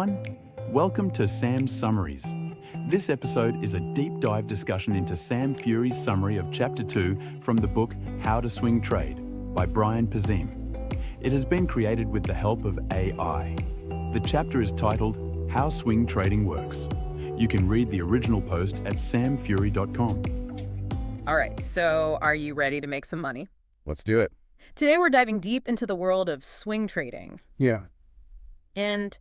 everyone. Welcome to Sam's Summaries. This episode is a deep dive discussion into Sam Fury's summary of Chapter 2 from the book How to Swing Trade by Brian Pazim. It has been created with the help of AI. The chapter is titled How Swing Trading Works. You can read the original post at samfury.com. All right, so are you ready to make some money? Let's do it. Today we're diving deep into the world of swing trading. Yeah. And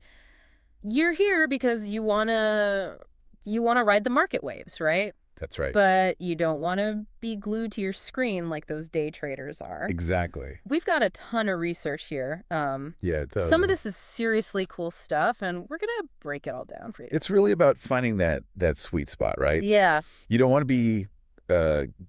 you're here because you wanna ride the market waves, right? That's right. But you don't want to be glued to your screen like those day traders are. Exactly. We've got a ton of research here. Yeah. Some of this is seriously cool stuff, and we're gonna break it all down for you. It's really about finding that sweet spot, right? Yeah. You don't want to be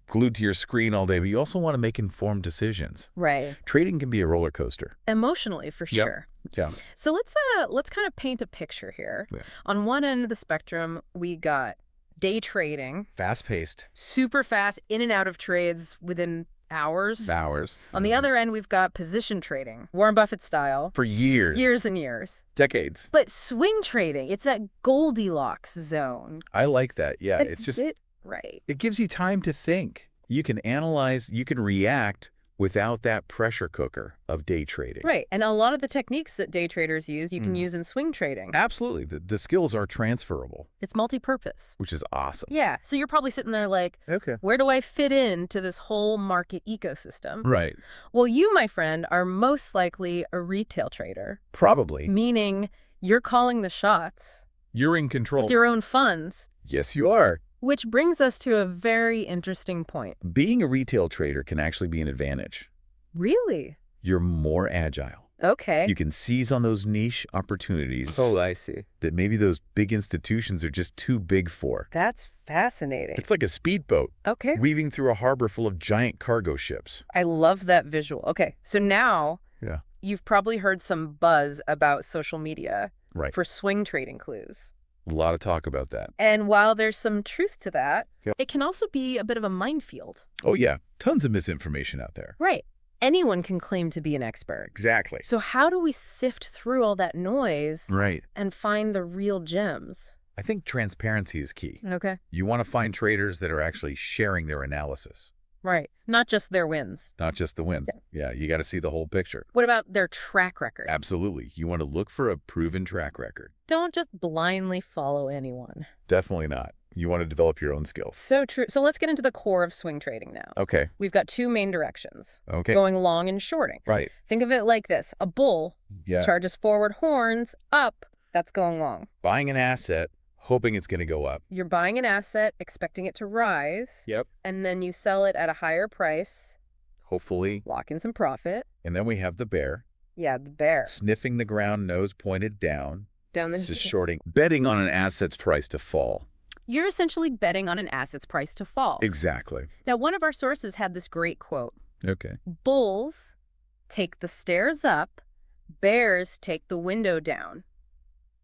glued to your screen all day, but you also want to make informed decisions. Right. Trading can be a roller coaster. Emotionally, for Yep. sure. Yeah. So let's kind of paint a picture here. Yeah. On one end of the spectrum, we got day trading, Fast-paced. super fast, in and out of trades within hours. Hours. On the other end, we've got position trading, Warren Buffett style. For years. Years and years. Decades. But swing trading, it's that Goldilocks zone. I like that. Yeah. It's just, right. it gives you time to think. You can analyze, you can react without that pressure cooker of day trading. Right. And a lot of the techniques that day traders use, you can use in swing trading. Absolutely. The skills are transferable, It's multi-purpose. which is awesome. Yeah. So you're probably sitting there like, Okay. where do I fit into this whole market ecosystem? Right. Well, you, my friend, are most likely a retail trader, Probably. meaning you're calling the shots You're in control. with your own funds, Yes, you are. which brings us to a very interesting point. Being a retail trader can actually be an advantage. Really? You're more agile. Okay. You can seize on those niche opportunities I see. that maybe those big institutions are just too big for. That's fascinating. It's like a speedboat Okay. weaving through a harbor full of giant cargo ships. I love that visual. Okay. So now Yeah. you've probably heard some buzz about social media Right. for swing trading clues. A lot of talk about that. And while there's some truth to that, Yep. it can also be a bit of a minefield. Oh, yeah. Tons of misinformation out there. Right. Anyone can claim to be an expert. Exactly. So how do we sift through all that noise Right. and find the real gems? I think transparency is key. Okay. You want to find traders that are actually sharing their analysis, Right. Not just their wins. not just the wins. Yeah, you got to see the whole picture. What about their track record? Absolutely. You want to look for a proven track record. Don't just blindly follow anyone. Definitely not. You want to develop your own skills. So true. So let's get into the core of swing trading now. Okay. We've got two main directions, Okay. going long and shorting. Right. Think of it like this. A bull Yeah. charges forward horns up. That's going long. Buying an asset, hoping it's going to go up. You're buying an asset, expecting it to rise, Yep. and then you sell it at a higher price, Hopefully. lock in some profit. And then we have the bear, Yeah, the bear. sniffing the ground, nose pointed down. Down This the is shorting, betting on an asset's price to fall. You're essentially betting on an asset's price to fall. Exactly. Now, one of our sources had this great quote. Okay. Bulls take the stairs up, bears take the window down.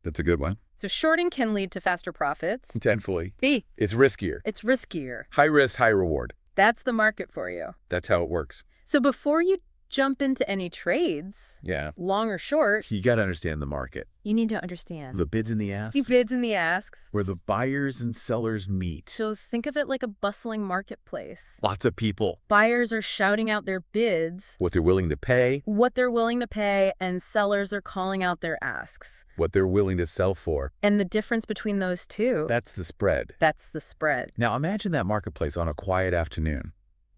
That's a good one. So shorting can lead to faster profits. Intentfully. B, It's riskier. it's riskier. High risk, high reward. That's the market for you. That's how it works. So before you jump into any trades, Yeah. long or short, You got to understand the market. you need to understand The bids and the asks. the bids and the asks. Where the buyers and sellers meet. So think of it like a bustling marketplace. Lots of people. Buyers are shouting out their bids, What they're willing to pay. what they're willing to pay, and sellers are calling out their asks. What they're willing to sell for. And the difference between those two, That's the spread. that's the spread. Now imagine that marketplace on a quiet afternoon.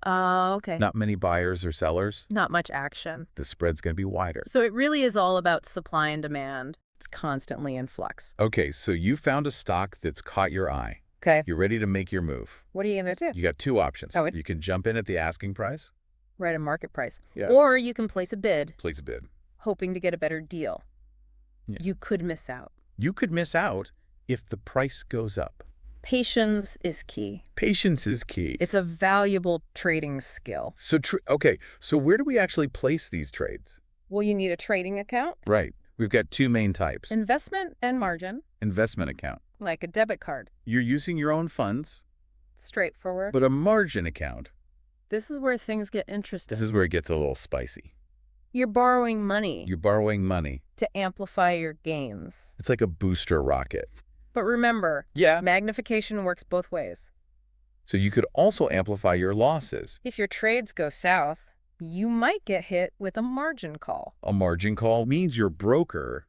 Oh, okay. Not many buyers or sellers. Not much action. The spread's going to be wider. So it really is all about supply and demand. It's constantly in flux. Okay, so you found a stock that's caught your eye. Okay. You're ready to make your move. What are you going to do? You got two options. Oh, You can jump in at the asking price. Right, a market price. Yeah. Or you can place a bid, Place a bid. hoping to get a better deal. Yeah. You could miss out. You could miss out if the price goes up. Patience is key. Patience is key. It's a valuable trading skill. So where do we actually place these trades? Well, you need a trading account, Right. We've got two main types. investment and margin, Investment account. like a debit card. You're using your own funds, Straightforward. but a margin account. This is where things get interesting. This is where it gets a little spicy. You're borrowing money You're borrowing money. to amplify your gains. It's like a booster rocket. But remember, Yeah. magnification works both ways. So you could also amplify your losses. If your trades go south, you might get hit with a margin call. A margin call means your broker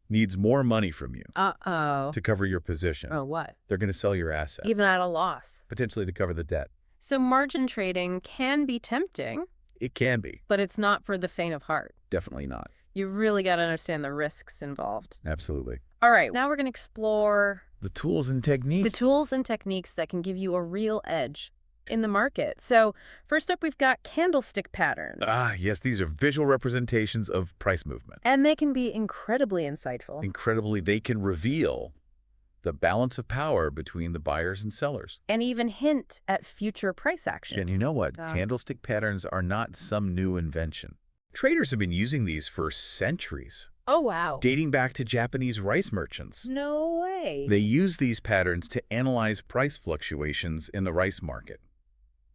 needs more money from you Uh-oh. to cover your position. Oh, what? They're going to sell your asset, Even at a loss. potentially to cover the debt. So margin trading can be tempting, It can be. but it's not for the faint of heart. Definitely not. You really got to understand the risks involved. Absolutely. All right, now we're going to explore The tools and the techniques. tools and techniques that can give you a real edge in the market. So first up, we've got candlestick patterns. Yes, these are visual representations of price movement. And they can be incredibly insightful. Incredibly, they can reveal the balance of power between the buyers and sellers. And even hint at future price action. And you know what? Ah. Candlestick patterns are not some new invention. Traders have been using these for centuries, Oh, wow. dating back to Japanese rice merchants. No way. They use these patterns to analyze price fluctuations in the rice market.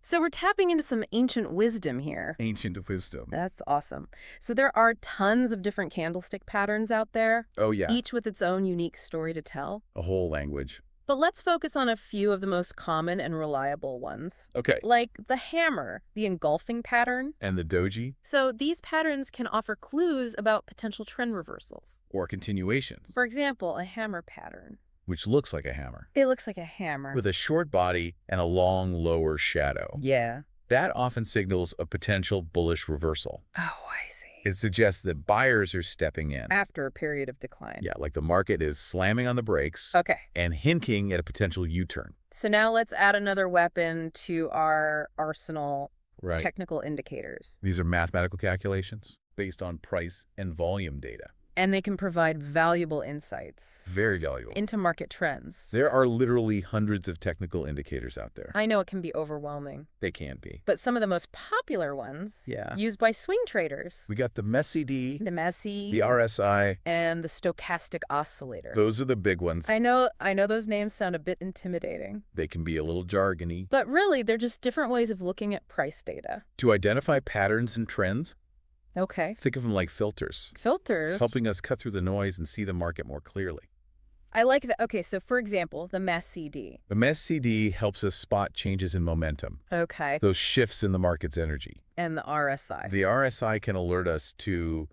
So we're tapping into some ancient wisdom here. Ancient wisdom. That's awesome. So there are tons of different candlestick patterns out there, Oh, yeah. each with its own unique story to tell. A whole language. But let's focus on a few of the most common and reliable ones, Okay. like the hammer, the engulfing pattern. And the doji, So these patterns can offer clues about potential trend reversals. or continuations, For example, a hammer pattern. which looks like a hammer, It looks like a hammer. with a short body and a long lower shadow. Yeah. That often signals a potential bullish reversal. Oh, I see. It suggests that buyers are stepping in. After a period of decline. Yeah, like the market is slamming on the brakes Okay. and hinting at a potential U-turn. So now let's add another weapon to our arsenal, Right. technical indicators. These are mathematical calculations based on price and volume data. And they can provide valuable insights Very valuable. into market trends. There are literally hundreds of technical indicators out there. I know it can be overwhelming, They can be. but some of the most popular ones Yeah. used by swing traders, We got the MESCD, the MESI, the RSI. and the stochastic oscillator. Those are the big ones. I know those names sound a bit intimidating, They can be a little jargony. but really they're just different ways of looking at price data. To identify patterns and trends, Okay. think of them like filters, Filters. helping us cut through the noise and see the market more clearly. I like that. Okay, so for example, the MESCD. The MESCD helps us spot changes in momentum, Okay. those shifts in the market's energy. And the RSI. The RSI can alert us to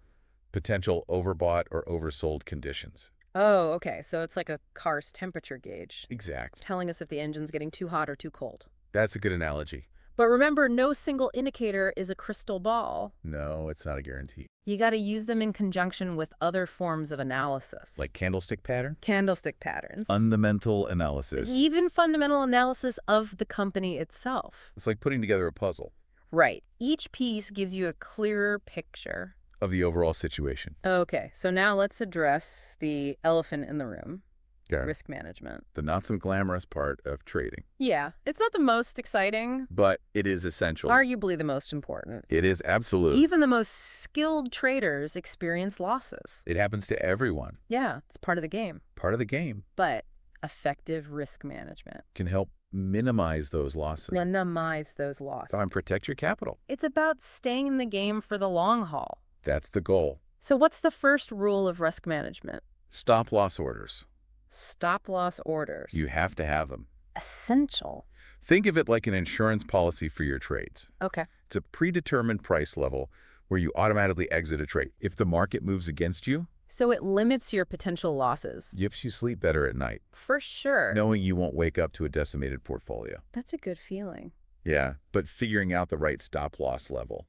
potential overbought or oversold conditions. Oh, okay. So it's like a car's temperature gauge, Exact. telling us if the engine's getting too hot or too cold. That's a good analogy. But remember, no single indicator is a crystal ball. No, it's not a guarantee. You got to use them in conjunction with other forms of analysis. Like candlestick pattern? candlestick patterns. Fundamental analysis. Even fundamental analysis of the company itself. It's like putting together a puzzle Right. Each piece gives you a clearer picture. of the overall situation. Okay, so now let's address the elephant in the room. Okay. Risk management. The not so glamorous part of trading. Yeah, it's not the most exciting, But it is essential. arguably the most important. It is absolute. Even the most skilled traders experience losses. It happens to everyone. Yeah, it's part of the game. Part of the game But effective risk management. can help minimize those losses. Minimize those losses. And protect your capital. It's about staying in the game for the long haul. That's the goal. So what's the first rule of risk management? Stop loss orders. Stop loss orders. You have to have them. Essential. Think of it like an insurance policy for your trades. Okay. It's a predetermined price level where you automatically exit a trade. If the market moves against you, So it limits your potential losses. it helps you sleep better at night, For sure. knowing you won't wake up to a decimated portfolio. That's a good feeling. Yeah, but figuring out the right stop loss level,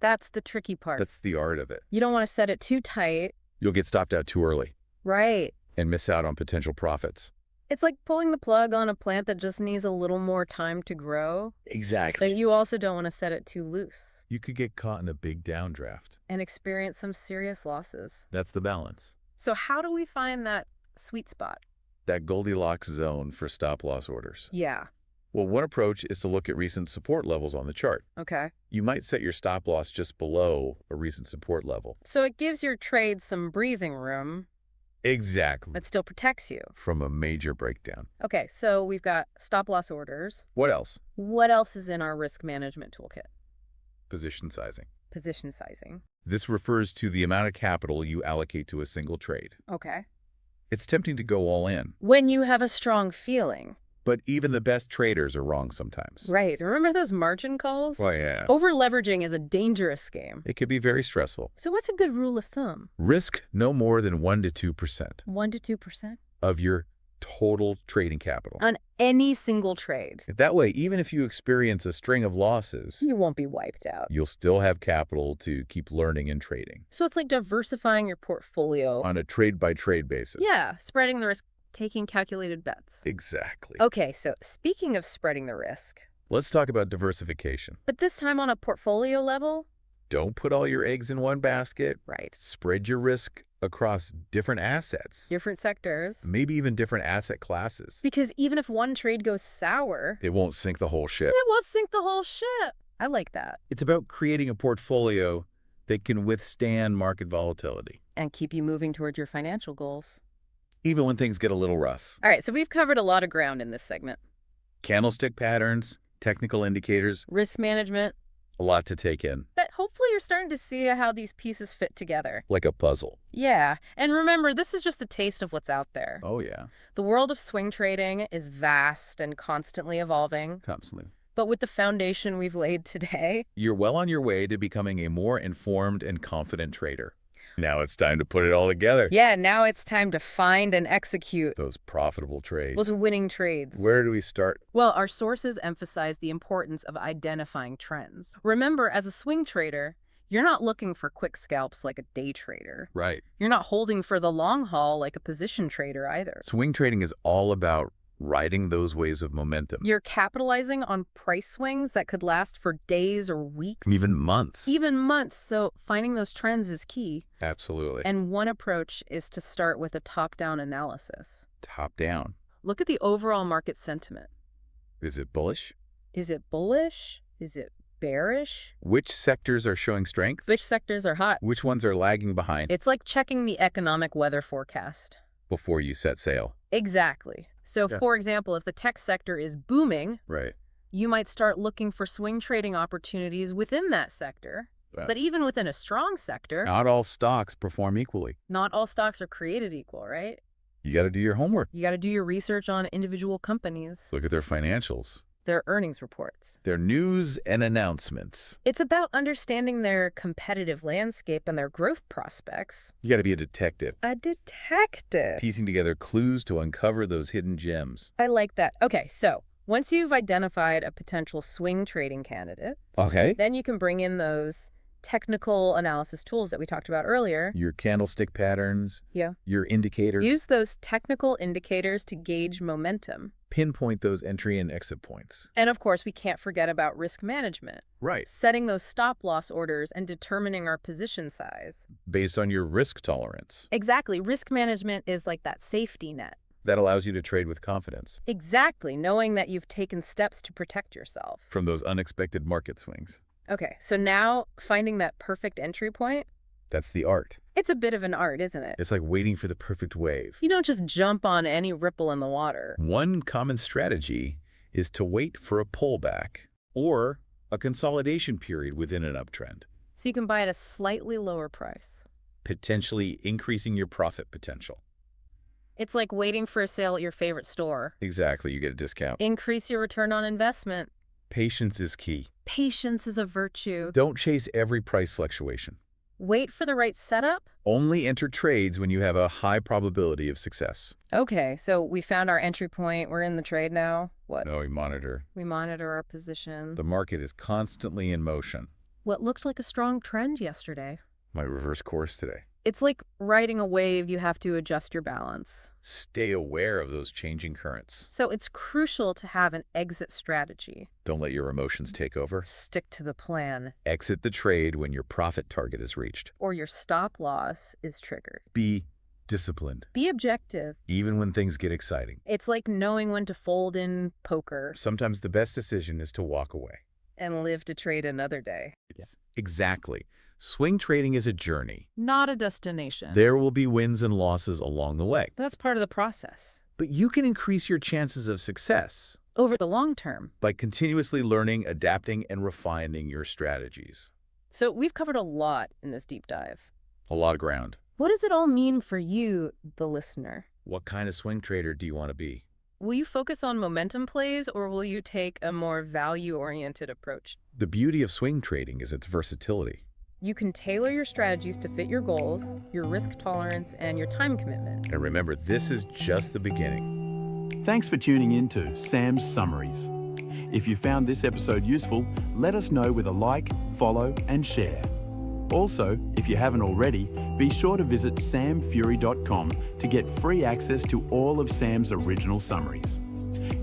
That's the tricky part. that's the art of it. You don't want to set it too tight. You'll get stopped out too early Right. and miss out on potential profits. It's like pulling the plug on a plant that just needs a little more time to grow. Exactly. But you also don't want to set it too loose You could get caught in a big downdraft. and experience some serious losses. That's the balance. So how do we find that sweet spot? That Goldilocks zone for stop loss orders. Yeah. Well, one approach is to look at recent support levels on the chart. Okay. You might set your stop loss just below a recent support level. So it gives your trade some breathing room, Exactly. but still protects you. From a major breakdown. Okay, so we've got stop loss orders. What else? What else is in our risk management toolkit? Position sizing. Position sizing. This refers to the amount of capital you allocate to a single trade. Okay. It's tempting to go all in, When you have a strong feeling. but even the best traders are wrong sometimes. Right. Remember those margin calls? Well, yeah. Over-leveraging is a dangerous game. It could be very stressful. So what's a good rule of thumb? Risk no more than 1 to 2% 1 to 2%? of your total trading capital. On any single trade. That way, even if you experience a string of losses, You won't be wiped out. you'll still have capital to keep learning and trading So it's like diversifying your portfolio. on a trade-by-trade basis. Yeah, spreading the risk, taking calculated bets. Exactly. Okay, so speaking of spreading the risk, Let's talk about diversification. but this time on a portfolio level? Don't put all your eggs in one basket. Right. Spread your risk across different assets, Different sectors. maybe even different asset classes. Because even if one trade goes sour, It won't sink the whole ship. it won't sink the whole ship. I like that. It's about creating a portfolio that can withstand market volatility, And keep you moving towards your financial goals. even when things get a little rough. All right, so we've covered a lot of ground in this segment. Candlestick patterns, technical indicators, Risk management, a lot to take in, but hopefully you're starting to see how these pieces fit together. like a puzzle. Yeah, and remember, this is just a taste of what's out there. Oh, yeah, The world of swing trading is vast and constantly evolving, constantly. but with the foundation we've laid today, You're well on your way to becoming a more informed and confident trader. Now it's time to put it all together. yeah, now it's time to find and execute Those profitable trades. those winning trades. Where do we start? Well, our sources emphasize the importance of identifying trends. Remember, as a swing trader, you're not looking for quick scalps like a day trader. Right. You're not holding for the long haul like a position trader either. Swing trading is all about riding those waves of momentum. You're capitalizing on price swings that could last for days or weeks. Even months. Even months. So finding those trends is key. Absolutely. And one approach is to start with a top-down analysis. Top down. Look at the overall market sentiment. Is it bullish? Is it bullish? Is it bearish? Which sectors are showing strength? Which sectors are hot? Which ones are lagging behind It's like checking the economic weather forecast. before you set sail? Exactly. So, Yeah. for example, if the tech sector is booming, Right. you might start looking for swing trading opportunities within that sector. Well, But even within a strong sector, not all stocks perform equally. not all stocks are created equal, right? You got to do your homework. You got to do your research on individual companies, Look at their financials, their earnings reports. their news and announcements. It's about understanding their competitive landscape and their growth prospects. You got to be a detective, A detective. piecing together clues to uncover those hidden gems. I like that. Okay, so once you've identified a potential swing trading candidate, Okay. then you can bring in those technical analysis tools that we talked about earlier. Your candlestick patterns, Yeah. your indicators, Use those technical indicators to gauge momentum. pinpoint those entry and exit points. And of course, we can't forget about risk management, Right. setting those stop loss orders and determining our position size. Based on your risk tolerance. Exactly. Risk management is like that safety net. That allows you to trade with confidence Exactly. Knowing that you've taken steps to protect yourself. from those unexpected market swings. Okay, so now finding that perfect entry point, That's the art. it's a bit of an art, isn't it? It's like waiting for the perfect wave. You don't just jump on any ripple in the water. One common strategy is to wait for a pullback or a consolidation period within an uptrend, So you can buy at a slightly lower price. potentially increasing your profit potential. It's like waiting for a sale at your favorite store. Exactly, you get a discount. Increase your return on investment. Patience is key. Patience is a virtue. Don't chase every price fluctuation. Wait for the right setup. Only enter trades when you have a high probability of success. Okay, so we found our entry point. We're in the trade now. What? No, we monitor. We monitor our position. The market is constantly in motion. What looked like a strong trend yesterday. Might reverse course today. It's like riding a wave, you have to adjust your balance. Stay aware of those changing currents. So it's crucial to have an exit strategy. Don't let your emotions take over. Stick to the plan, Exit the trade when your profit target is reached. or your stop loss is triggered. Be disciplined, Be objective. even when things get exciting. It's like knowing when to fold in poker Sometimes the best decision is to walk away. and live to trade another day. Exactly. Swing trading is a journey. Not a destination. There will be wins and losses along the way. That's part of the process. But you can increase your chances of success Over the long term. by continuously learning, adapting, and refining your strategies. So we've covered a lot in this deep dive. A lot of ground. What does it all mean for you, the listener? What kind of swing trader do you want to be? Will you focus on momentum plays or will you take a more value-oriented approach? The beauty of swing trading is its versatility. You can tailor your strategies to fit your goals, your risk tolerance, and your time commitment. And remember, this is just the beginning. Thanks for tuning in to Sam's Summaries. If you found this episode useful, let us know with a like, follow, and share. Also, if you haven't already, be sure to visit samfury.com to get free access to all of Sam's original summaries.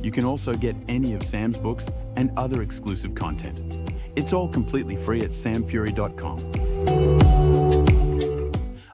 You can also get any of Sam's books and other exclusive content. It's all completely free at samfury.com.